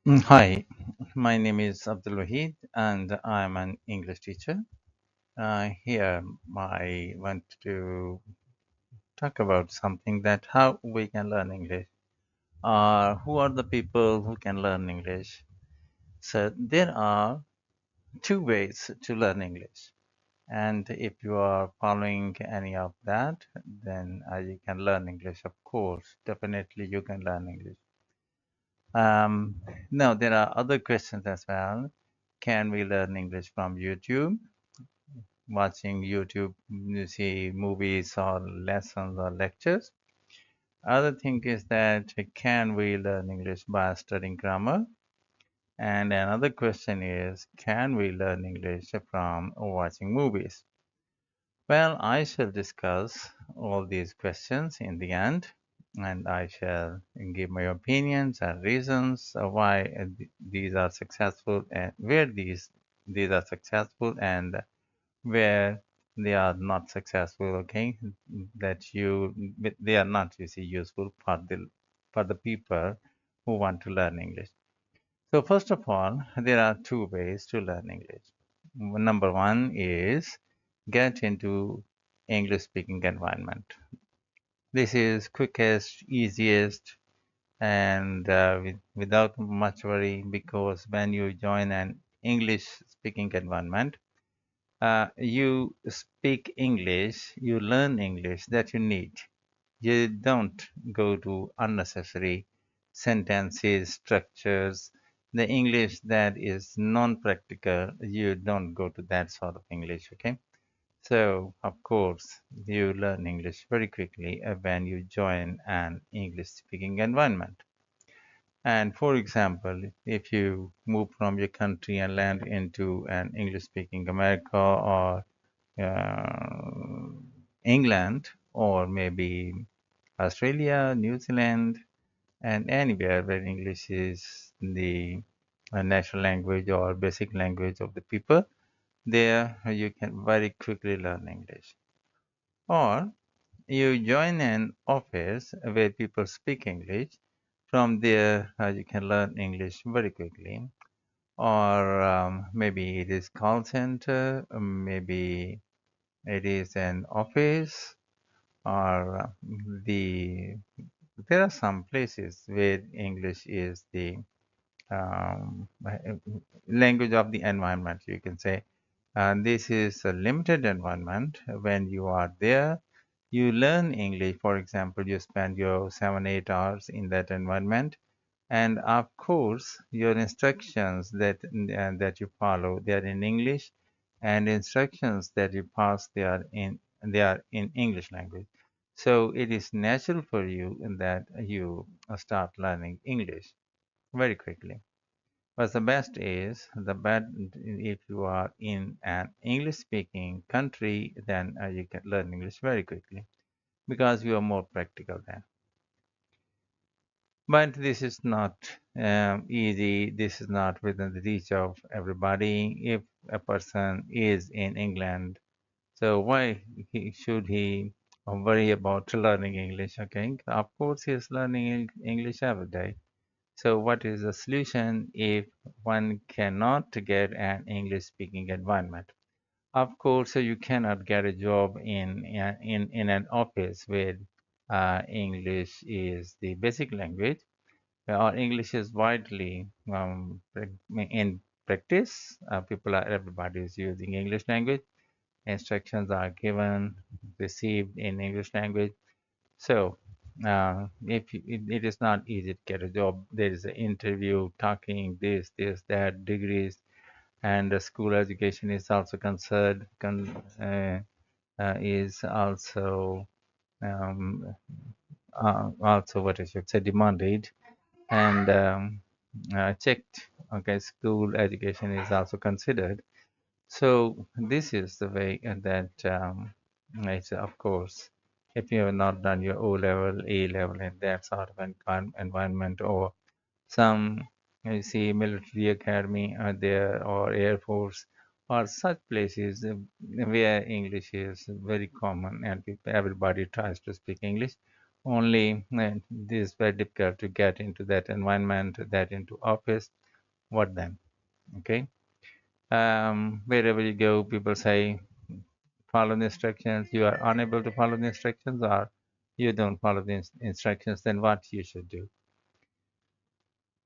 Hi, my name is Abdul Wahid and I'm an English teacher. Here I want to talk about something that how we can learn English. Who are the people who can learn English? So there are two ways to learn English. And if you are following any of that, then you can learn English, of course. Definitely you can learn English. Um, Now, there are other questions as well. Can we learn English from YouTube? Watching YouTube, you see movies or lessons or lectures. Other thing is that can we learn English by studying grammar? And another question is, can we learn English from watching movies? Well, I shall discuss all these questions in the end, and I shall give my opinions and reasons why these are successful and where these are successful and where they are not successful. Okay, they are not useful for the people who want to learn English. So first of all, there are two ways to learn English. Number one is get into English speaking environment. This is quickest, easiest, and without much worry because when you join an English speaking environment, you speak English, you learn English that you need. You don't go to unnecessary sentences, structures, the English that is non-practical, you don't go to that sort of English, okay? So, of course, you learn English very quickly when you join an English speaking environment. And for example, if you move from your country and land into an English speaking America or uh, England or maybe Australia, New Zealand, and anywhere where English is the national language or basic language of the people, there you can very quickly learn English. Or you join an office where people speak English. From there, you can learn English very quickly. Or maybe it is call center, maybe it is an office, or the there are some places where English is the language of the environment, you can say. And this is a limited environment. When you are there, you learn English. For example, you spend your 7, 8 hours in that environment. And of course, your instructions that you follow, they are in English, and instructions that you pass, they are in English language. So it is natural for you in that you start learning English very quickly. But the best is the best if you are in an English-speaking country, then you can learn English very quickly because you are more practical then. But this is not easy. This is not within the reach of everybody. If a person is in England, so why should he worry about learning English? Okay, of course he is learning English every day. So what is the solution if one cannot get an English-speaking environment? Of course, so you cannot get a job in an office where English is the basic language or English is widely in practice. Everybody is using English language. Instructions are given, received in English language. So, it is not easy to get a job. There is an interview, talking, that, degrees, and the school education is also is um, also what I should say demanded and checked. Okay, school education is also considered. So this is the way that it's of course, if you have not done your O level, A level, and that sort of environment, or some you see military academy are there, or Air Force, or such places where English is very common and everybody tries to speak English. only this is very difficult to get into that environment, that into office. What then? Okay. Wherever you go, people say follow the instructions. You are unable to follow the instructions, or you don't follow the instructions. Then what you should do?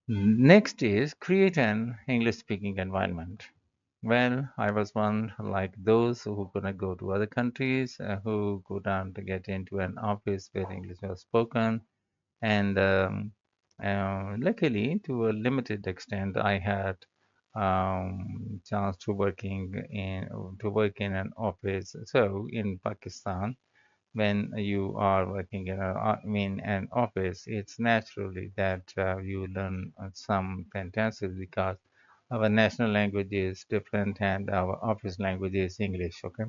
Next is create an English-speaking environment. Well, I was one like those who couldn't go to other countries, who couldn't get into an office where English was spoken, and luckily, to a limited extent, I had chance to work in an office. So in Pakistan, when you are working in an office, it's naturally that you learn some sentences because our national language is different and our office language is English. Okay,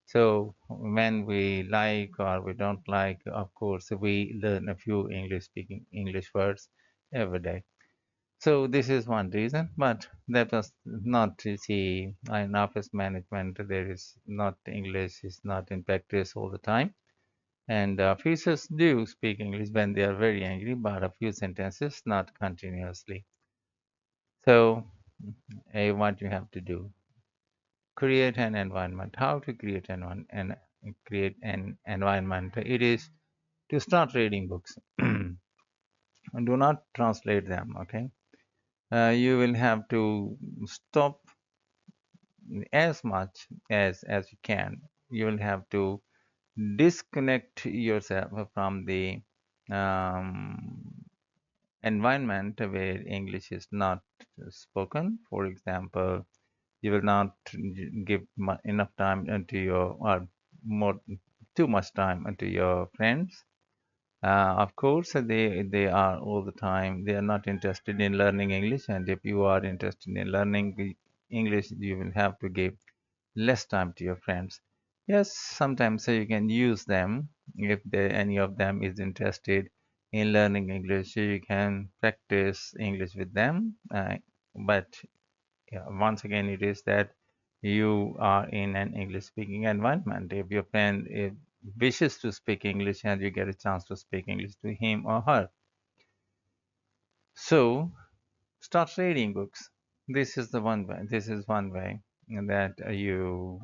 so when we like or we don't like, of course, we learn a few English speaking English words every day. So this is one reason, but that was not to see in office management. There is not English is not in practice all the time, and officers do speak English when they are very angry, but a few sentences, not continuously. So what you have to do, create an environment. How to create create an environment? It is to start reading books. And do not translate them. Okay, you will have to stop as much as you can. You will have to disconnect yourself from the um, environment where English is not spoken. For example, you will not give enough time into your or more too much time into your friends. Of course, they are all the time. They are not interested in learning English, and if you are interested in learning the English, you will have to give less time to your friends. Yes, sometimes you can use them if any of them is interested in learning English. You can practice English with them, but yeah, once again, it is that you are in an English speaking environment. If your friend wishes to speak English and you get a chance to speak English to him or her. So start reading books. This is the one way. This is one way that you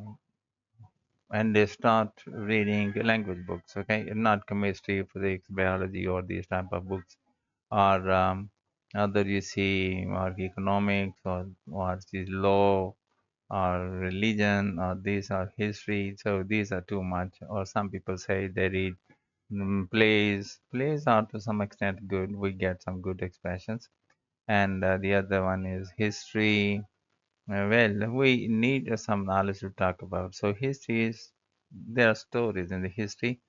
and they start reading language books. Okay, not chemistry, physics, biology, or these type of books, or other you see, or economics, or the law or religion or these are history, so these are too much. Or some people say they read plays. Plays are to some extent good, we get some good expressions. And the other one is history. Well, we need some knowledge to talk about. So history is, there are stories in the history,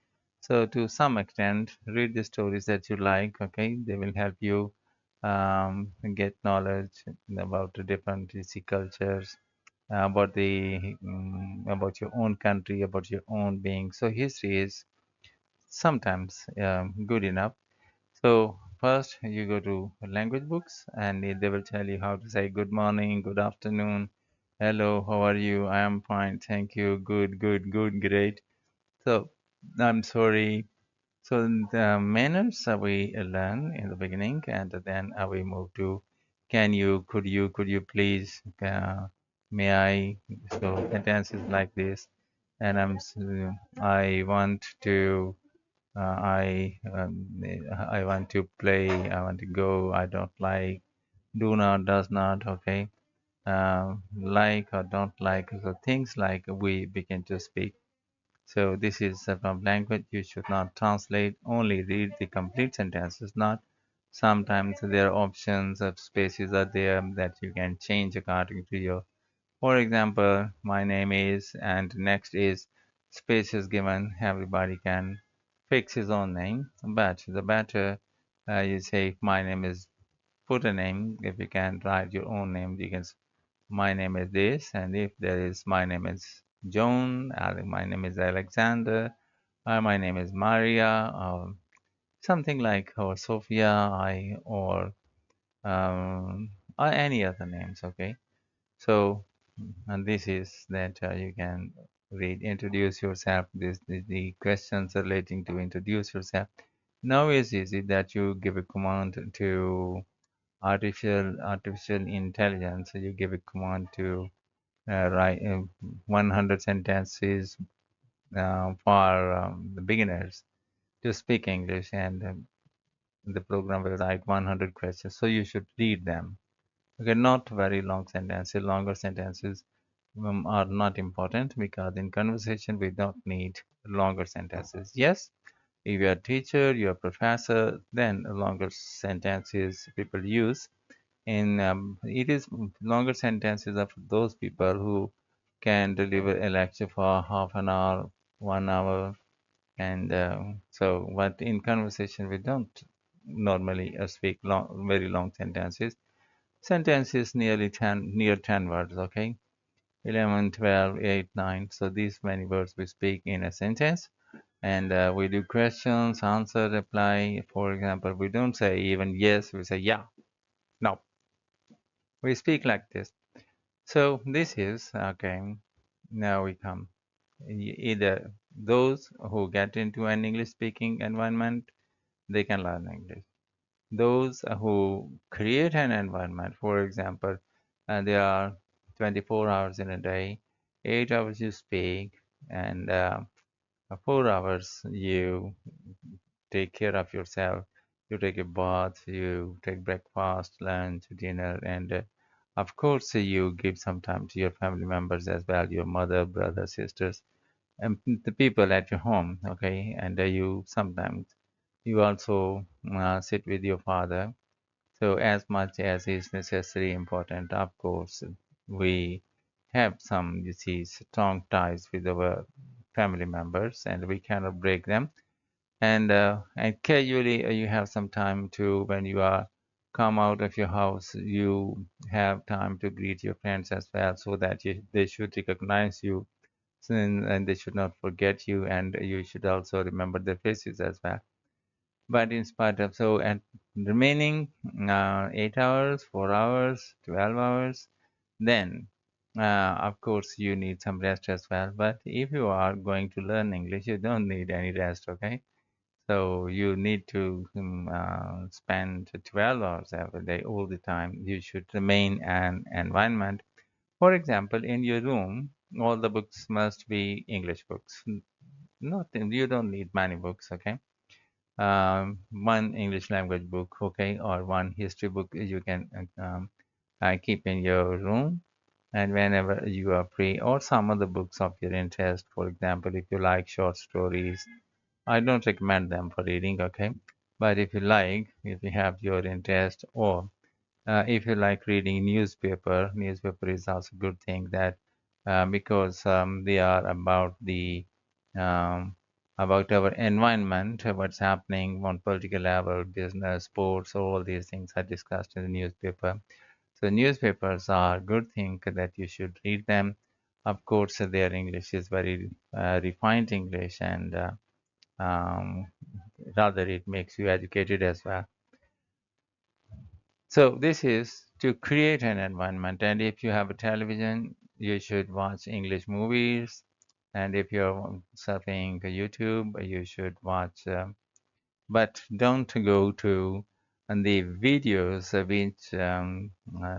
so to some extent read the stories that you like. Okay, they will help you get knowledge about the different cultures, about the about your own country, about your own being. So history is sometimes good enough. So first you go to language books and they will tell you how to say good morning, good afternoon, hello, how are you? I am fine, thank you, good, good, good, great. So I'm sorry. So the manners we learn in the beginning, and then we move to can you, could you please, may I? So sentences like this, and I want to, I want to play, I want to go, I don't like, do not, does not, okay, like or don't like. So things like we begin to speak. So this is from language. You should not translate, only read the complete sentences. Not sometimes there are options of spaces are there that you can change according to your. For example, my name is, and next is space is given. Everybody can fix his own name, but the better you say my name is, put a name. If you can write your own name, you can my name is this, and if there is my name is Joan, my name is Alexander, my name is Maria, or something like, or Sophia, um, or any other names. Okay, so and this is that you can read, introduce yourself. The questions relating to introduce yourself. Now it's easy that you give a command to artificial intelligence. You give a command to write 100 sentences for the beginners to speak English, and the program will write 100 questions. So you should read them. Okay, not very long sentences. Longer sentences are not important because in conversation we don't need longer sentences. Yes, if you're a teacher, you're a professor, then longer sentences people use. In it is longer sentences of those people who can deliver a lecture for half an hour, 1 hour, and so. But in conversation, we don't normally speak very long sentences. Sentences nearly 10, near 10 words. Okay, 11, 12, 8, 9. So these many words we speak in a sentence, and we do questions, answer, reply. For example, we don't say even yes, we say yeah, no. We speak like this. So this is okay. Now we come either those who get into an English speaking environment, they can learn English. Those who create an environment, for example, there are 24 hours in a day, 8 hours you speak, and 4 hours you take care of yourself. You take a bath, you take breakfast, lunch, dinner, and of course, you give some time to your family members as well, your mother, brother, sisters, and the people at your home. Okay, and you sometimes you also sit with your father. So as much as is necessary, important, of course, we have some, you see, strong ties with our family members, and we cannot break them. And casually, you have some time to when you are come out of your house, you have time to greet your friends as well, so that they should recognize you, and they should not forget you, and you should also remember their faces as well. But in spite of so, and remaining 8 hours, 4 hours, 12 hours, then of course you need some rest as well. But if you are going to learn English, you don't need any rest, okay? So you need to spend 12 hours every day, all the time. You should remain an environment. For example, in your room, all the books must be English books. Not you don't need many books, okay? One English language book, okay, or one history book you can keep in your room, and whenever you are free, or some other books of your interest. For example, if you like short stories, I don't recommend them for reading, okay? But if you like, if you have your interest, or if you like reading newspaper is also a good thing that because they are um, about our environment, what's happening on political level, business, sports, all these things are discussed in the newspaper. So newspapers are a good thing that you should read them. Of course, their English is very refined English, and um, rather it makes you educated as well. So this is to create an environment, and if you have a television, you should watch English movies, and if you're surfing YouTube, you should watch, but don't go to the videos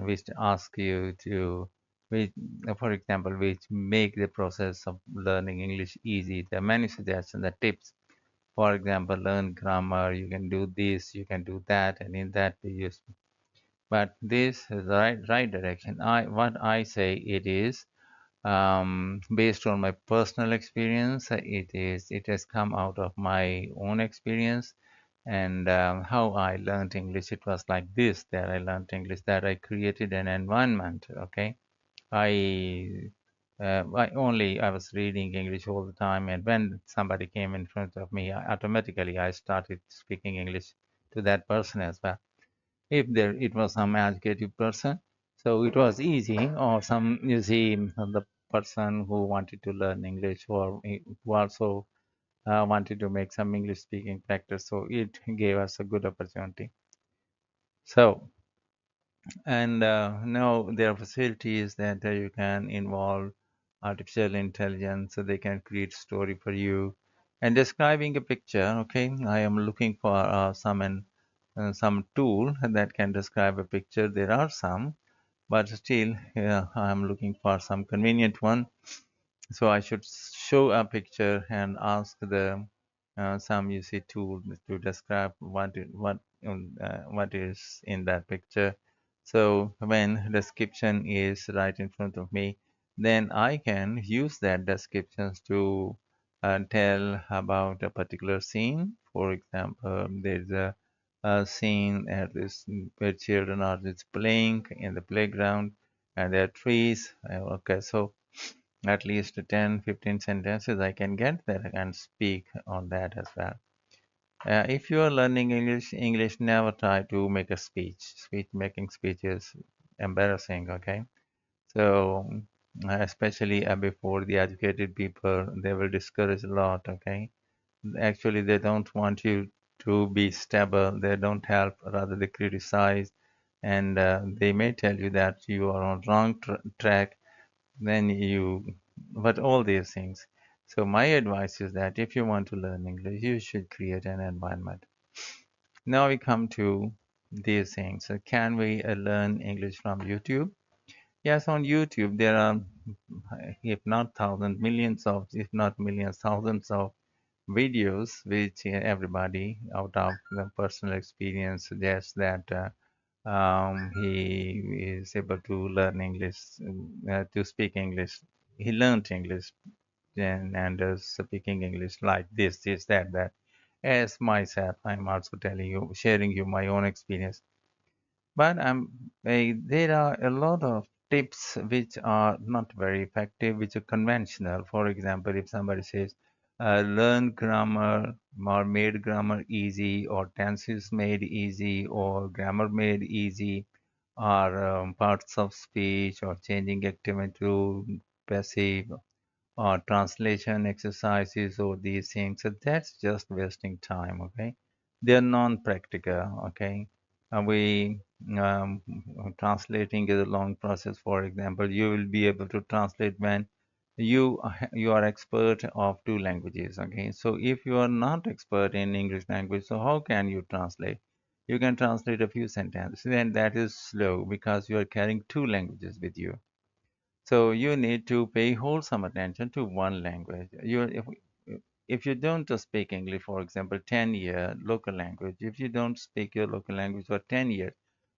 which ask you to, which, for example, which make the process of learning English easy. There are many suggestions, the tips. For example, learn grammar, you can do this, you can do that, and in that way you, but this is the right direction. What I say it is based on my personal experience. It has come out of my own experience, and how I learned English. It was like this that I learned English, that I created an environment. Okay, I was reading English all the time, and when somebody came in front of me, automatically I started speaking English to that person as well. If there it was some educated person, so it was easy. Or some, you see, the person who wanted to learn English, or who also wanted to make some English speaking practice, so it gave us a good opportunity. So, and now there are facilities that you can involve artificial intelligence, so they can create story for you. And describing a picture, okay, I am looking for some tool that can describe a picture. There are some, but still, I'm looking for some convenient one. So I should show a picture and ask the some UC tool to describe what is in that picture. So when description is right in front of me, then I can use that descriptions to tell about a particular scene. For example, there's a scene at this where children are just playing in the playground and there are trees. Okay, so at least 10, 15 sentences I can get there and speak on that as well. If you are learning English never try to make a speech. Making speech is embarrassing, okay? So, especially before the educated people, they will discourage a lot, okay? Actually, they don't want you to be stable. They don't help, rather they criticize, and they may tell you that you are on wrong track then you but all these things. So my advice is that if you want to learn English you should create an environment. Now we come to these things. So can we learn English from YouTube? Yes, on YouTube there are if not thousands, millions of, if not millions, thousands of videos which everybody out of the personal experience suggests that he is able to learn English, to speak English. He learned English and is speaking English like this, that. As myself, I'm also telling you, sharing you my own experience. But there are a lot of tips which are not very effective, which are conventional. For example, if somebody says, learn grammar or made grammar easy, or tenses made easy, or grammar made easy, or parts of speech, or changing active into passive, or translation exercises, or these things. So that's just wasting time, okay? They're non-practical, okay? We translating is a long process. For example, you will be able to translate when you are expert of two languages, okay? So if you are not expert in English language, so how can you translate? You can translate a few sentences, and that is slow because you are carrying two languages with you. So you need to pay wholesome attention to one language. If you don't speak English, for example, 10 year local language, if you don't speak your local language for 10 years,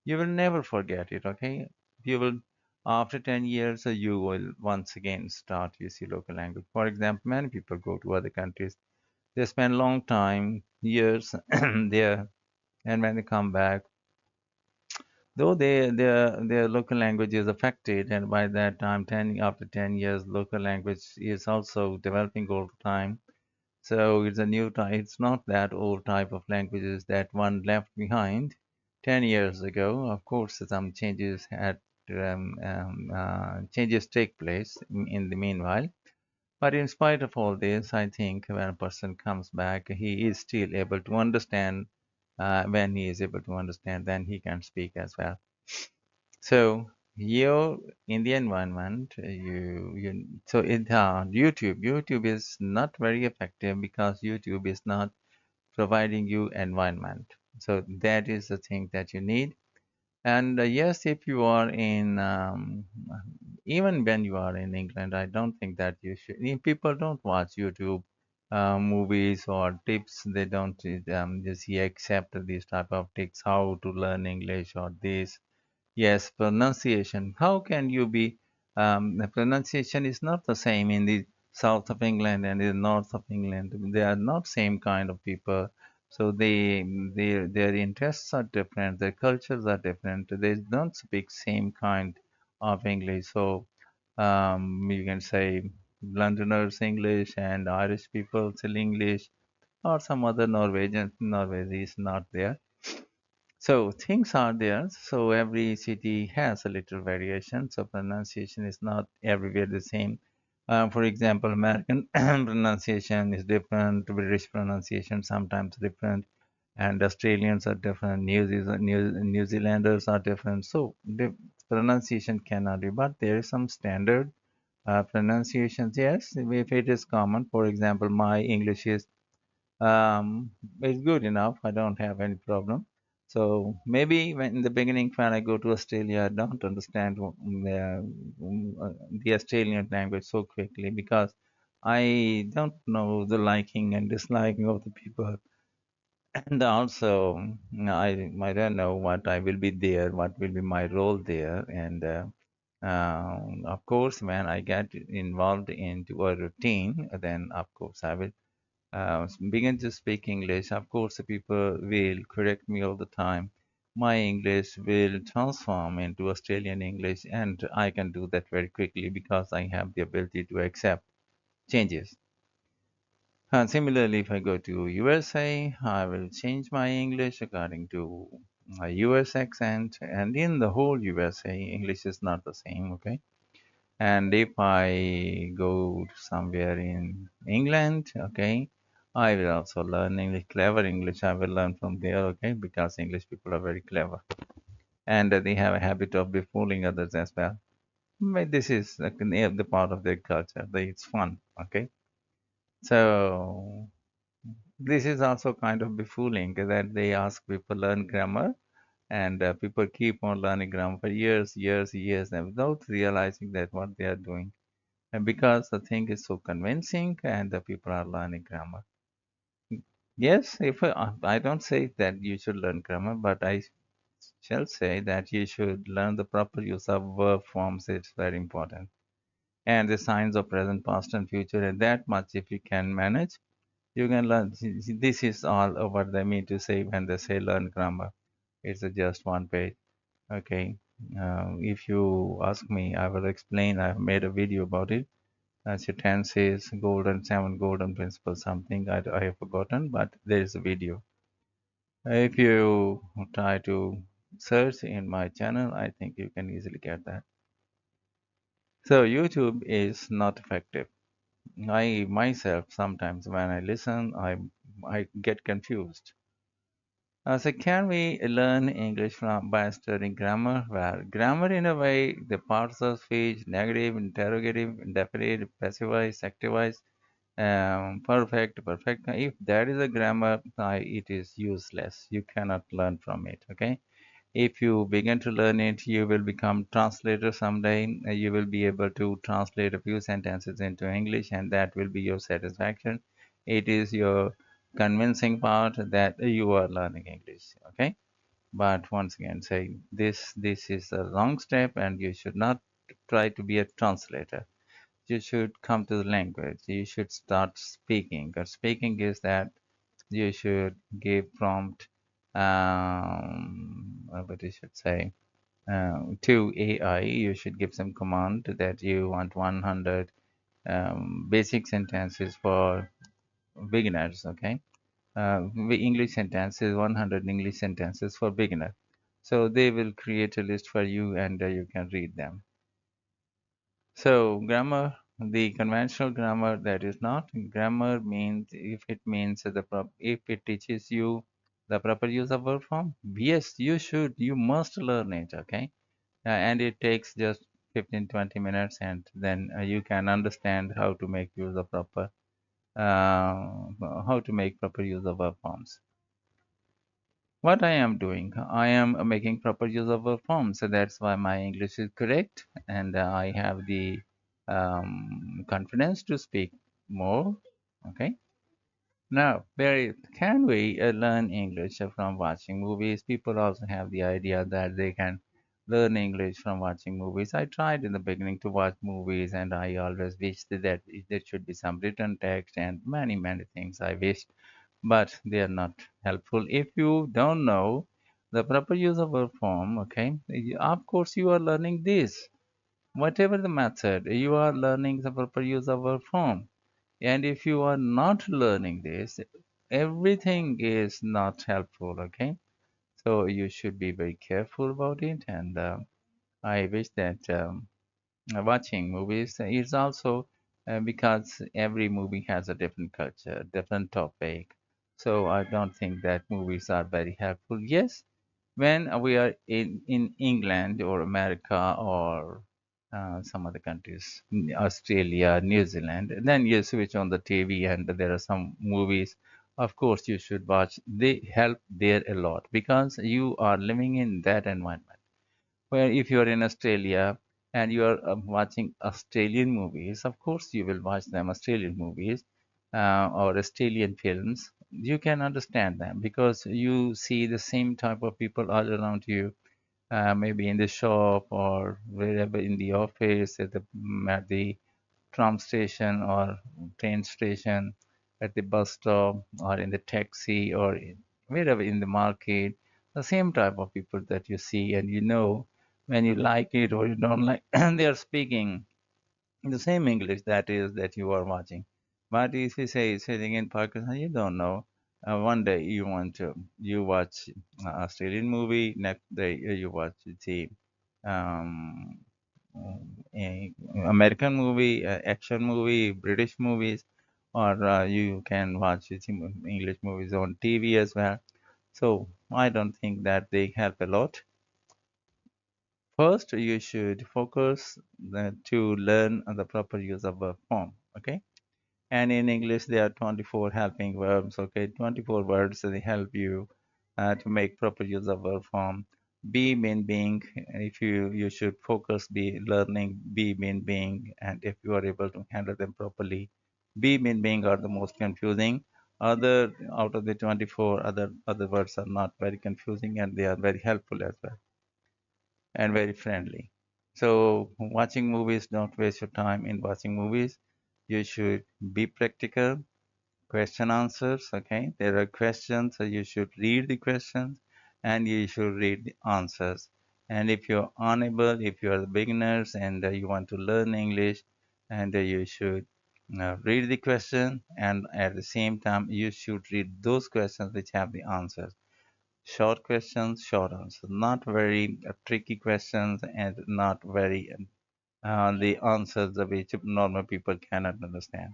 you will never forget it, okay? You will, after 10 years, you will once again start using local language. For example, many people go to other countries. They spend long time, years there, and when they come back, though their local language is affected, and by that time, after 10 years, local language is also developing all the time. So it's a new type. It's not that old type of languages that one left behind 10 years ago. Of course, some changes take place in the meanwhile. But in spite of all this, I think when a person comes back, he is still able to understand. When he is able to understand, then he can speak as well. So you're in the environment, so it YouTube is not very effective because YouTube is not providing you environment. So that is the thing that you need. And yes, if you are in even when you are in England, I don't think that you should. People don't watch YouTube movies or tips. They don't just accept these type of tips, how to learn English or this. Yes, pronunciation. How can you be? The pronunciation is not the same in the south of England and the north of England. They are not same kind of people. So their interests are different. Their cultures are different. They don't speak same kind of English. So you can say Londoners English and Irish people still English, or some other Norwegian Norway is not there. So things are there. So every city has a little variation. So pronunciation is not everywhere the same. For example, American pronunciation is different, British pronunciation sometimes different, and Australians are different, New Zealanders are different. So the pronunciation cannot be, but there is some standard Pronunciations, yes, if it is common. For example, my English is good enough. I don't have any problem. So maybe when in the beginning, when I go to Australia, I don't understand the Australian language so quickly because I don't know the liking and disliking of the people. And also, I don't know what I will be there, what will be my role there. And of course, when I get involved into a routine, then of course I will begin to speak English. Of course, the people will correct me all the time. My English will transform into Australian English, and I can do that very quickly because I have the ability to accept changes. Similarly, if I go to USA, I will change my English according to my US accent, and in the whole USA, English is not the same, okay? And if I go to somewhere in England, okay, I will also learn English, clever English. I will learn from there, okay, because English people are very clever and they have a habit of befooling others as well. But this is like the part of their culture. It's fun, okay. So this is also kind of befooling that they ask people learn grammar, and people keep on learning grammar for years, years, years, and without realizing that what they are doing. And because the thing is so convincing and the people are learning grammar. Yes, if I don't say that you should learn grammar, but I shall say that you should learn the proper use of verb forms. It's very important. And the signs of present, past, and future, and that much if you can manage, you can learn. This is all what they mean to say when they say learn grammar. It's just one page. Okay. If you ask me, I will explain. I've made a video about it. Chitan says golden seven golden principles something I have forgotten, but there is a video. If you try to search in my channel, I think you can easily get that. So YouTube is not effective. I myself sometimes when I listen, I get confused. So can we learn English from by studying grammar? Well, grammar in a way, the parts of speech, negative, interrogative, indefinite, passive voice, active voice, perfect, perfect. If that is a grammar, it is useless. You cannot learn from it. Okay. If you begin to learn it, you will become translator someday. You will be able to translate a few sentences into English, and that will be your satisfaction. It is your convincing part that you are learning English. Okay. But once again, say this is a wrong step, and you should not try to be a translator. You should come to the language. You should start speaking. Because speaking is that you should give prompt, what you should say, to AI. You should give some command that you want 100 basic sentences for beginners. Okay, English sentences, 100 English sentences for beginner. So they will create a list for you, and you can read them. So grammar, the conventional grammar that is not grammar means if it means if it teaches you the proper use of verb form, yes, you should, you must learn it, okay? And it takes just 15-20 minutes, and then you can understand how to make use of how to make proper use of verb forms. What I am doing, I am making proper use of a form, so that's why my English is correct, and I have the confidence to speak more. Okay. Now, Barry, can we learn English from watching movies? People also have the idea that they can learn English from watching movies. I tried in the beginning to watch movies, and I always wished that there should be some written text and many, many things I wished, but they are not helpful. If you don't know the proper use of a form, okay, of course you are learning this. Whatever the method, you are learning the proper use of a form. And if you are not learning this, everything is not helpful, okay? So you should be very careful about it. And I wish that watching movies is also because every movie has a different culture, different topic. So I don't think that movies are very helpful. Yes, when we are in England or America or some other countries, Australia, New Zealand. Then you switch on the TV and there are some movies. Of course, you should watch. They help there a lot because you are living in that environment. Where if you are in Australia and you are watching Australian movies, of course you will watch them Australian movies or Australian films. You can understand them because you see the same type of people all around you, maybe in the shop or wherever in the office, at the tram station or train station, at the bus stop or in the taxi or wherever in the market, the same type of people that you see and you know when you like it or you don't like, and they are speaking the same English that is that you are watching. But if you say sitting in Pakistan, you don't know. One day you watch Australian movie, next day you watch the um, American movie, action movie, British movies, or you can watch the English movies on TV as well. So I don't think that they help a lot. First, you should focus to learn the proper use of verb form. Okay, and in English there are 24 helping verbs. Okay, 24 words they help you to make proper use of verb form. Be mean being. If you should focus be learning be mean being, and if you are able to handle them properly, be mean being are the most confusing. Other out of the 24 other words are not very confusing and they are very helpful as well and very friendly. So watching movies, don't waste your time in watching movies. You should be practical, question answers. Okay, there are questions, so you should read the questions and you should read the answers. And if you're unable, if you are beginners and you want to learn English, and you should read the question and at the same time you should read those questions which have the answers. Short questions, short answers, not very tricky questions and not very the answers of which normal people cannot understand.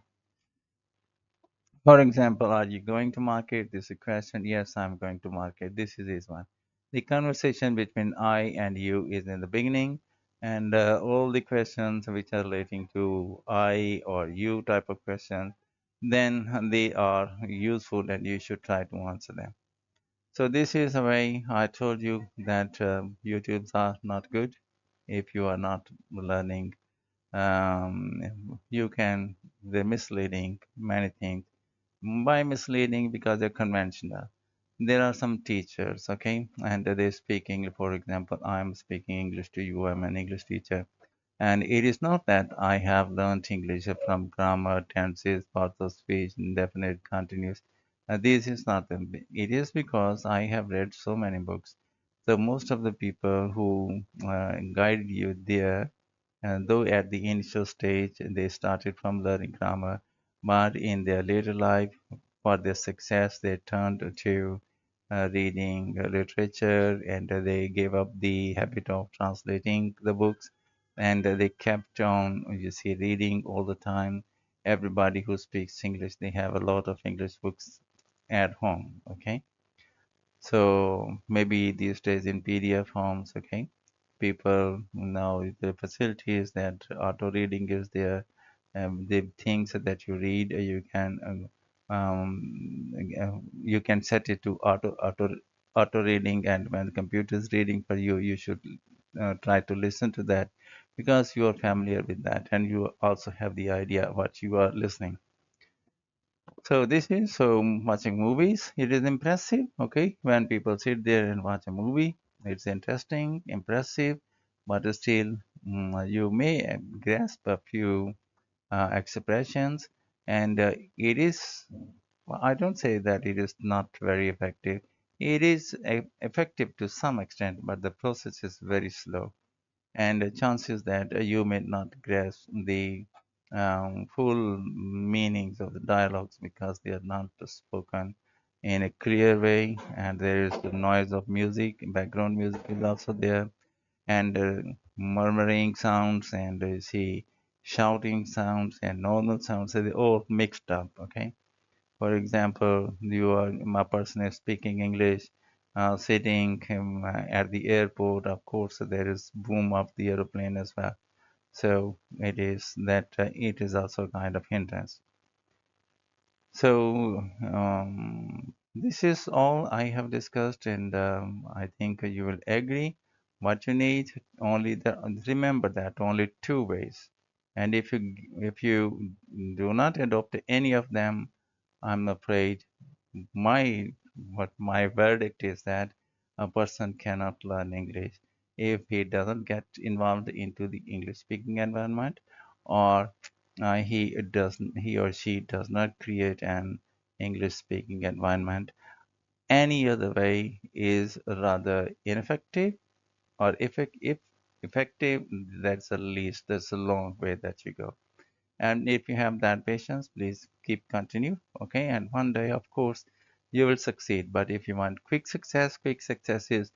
For example, are you going to market? This is a question. Yes, I'm going to market. This one. The conversation between I and you is in the beginning, and all the questions which are relating to I or you type of questions, then they are useful and you should try to answer them. So this is a way I told you that YouTubes are not good if you are not learning. You can they're misleading many things. By misleading because they're conventional. There are some teachers, okay, and they're speaking. For example, I'm speaking English to you. I'm an English teacher, and it is not that I have learned English from grammar, tenses, parts of speech, indefinite, continuous. This is not them. It is because I have read so many books. So most of the people who guide you there, though at the initial stage they started from learning grammar, but in their later life, for their success, they turned to reading literature and they gave up the habit of translating the books and they kept on, you see, reading all the time. Everybody who speaks English, they have a lot of English books at home, okay? So maybe these days in PDF forms, okay? People now the facilities that auto reading is there. The things that you read, you can set it to auto reading, and when the computer is reading for you, you should try to listen to that because you are familiar with that and you also have the idea what you are listening. So this is so watching movies. It is impressive, okay? When people sit there and watch a movie, it's interesting, impressive, but still you may grasp a few expressions, and it is. Well, I don't say that it is not very effective. It is effective to some extent, but the process is very slow and the chances that you may not grasp the full meanings of the dialogues because they are not spoken in a clear way, and there is the noise of music, background music is also there, and murmuring sounds, and see shouting sounds and normal sounds, so they all mixed up, okay? For example, a person is speaking English, sitting at the airport. Of course, there is boom of the aeroplane as well. So it is also a kind of hindrance. So this is all I have discussed, and I think you will agree. What you need only remember that only two ways, and if you do not adopt any of them, I'm afraid my what my verdict is that a person cannot learn English if he doesn't get involved into the English speaking environment, or he or she does not create an English speaking environment. Any other way is rather ineffective, or if effective, that's the least, that's a long way that you go. And if you have that patience, please keep continue. Okay, and one day, of course, you will succeed. But if you want quick success is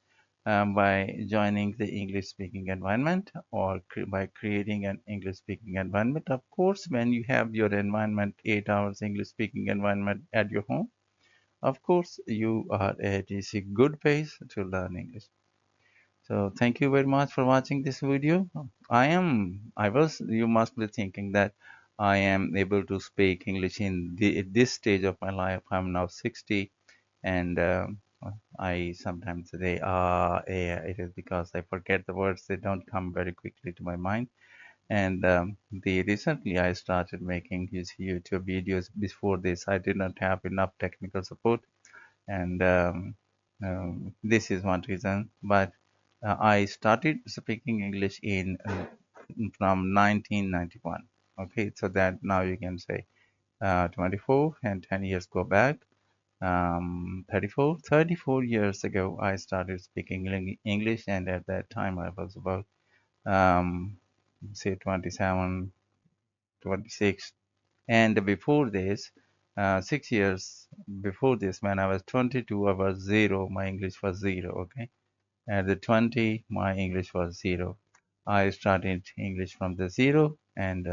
by joining the English speaking environment, or by creating an English speaking environment. Of course, when you have your environment, 8 hours English speaking environment at your home, of course you are at a good pace to learn English. So thank you very much for watching this video. You must be thinking that I am able to speak English in this stage of my life. I'm now 60, and I sometimes say, yeah, it is because I forget the words. They don't come very quickly to my mind. And recently I started making these YouTube videos. Before this, I did not have enough technical support, and this is one reason. But I started speaking English in from 1991. Okay, so that now you can say 24 and 10 years go back. 34 years ago, I started speaking English, and at that time I was about um, say 27, 26. And before this, 6 years before this, when I was 22, I was zero. My English was zero. Okay. At the 20, my English was zero. I started English from the zero, and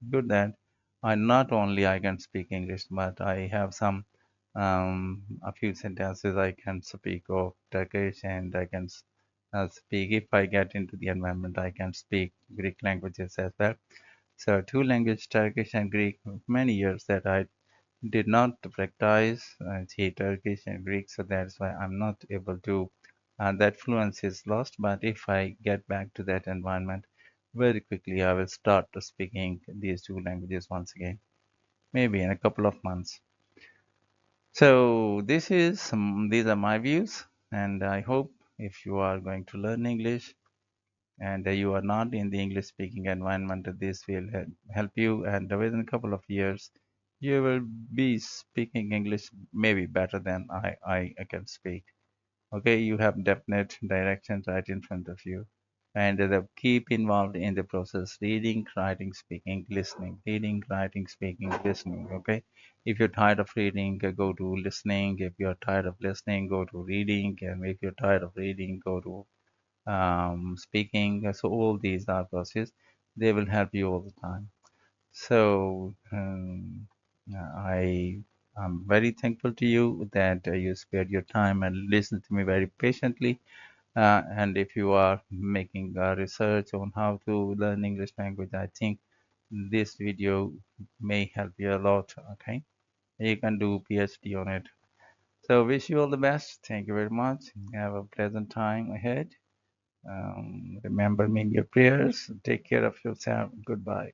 good that I not only I can speak English, but I have some a few sentences I can speak of Turkish, and I can speak if I get into the environment. I can speak Greek languages as well. So two language, Turkish and Greek, many years that I did not practice the Turkish and Greek, so that's why I'm not able to. That fluency is lost, but if I get back to that environment very quickly, I will start to speaking these two languages once again, maybe in a couple of months. So these are my views, and I hope if you are going to learn English and you are not in the English speaking environment, this will help you, and within a couple of years you will be speaking English maybe better than I can speak. Okay, you have definite direction right in front of you, and keep involved in the process: reading, writing, speaking, listening. Reading, writing, speaking, listening. Okay, if you're tired of reading, go to listening. If you're tired of listening, go to reading, and if you're tired of reading, go to speaking. So all these are processes. They will help you all the time. So I am very thankful to you that you spared your time and listened to me very patiently. And if you are making research on how to learn English language, I think this video may help you a lot. Okay, you can do PhD on it. So wish you all the best. Thank you very much. Have a pleasant time ahead. Remember me in your prayers. Take care of yourself. Goodbye.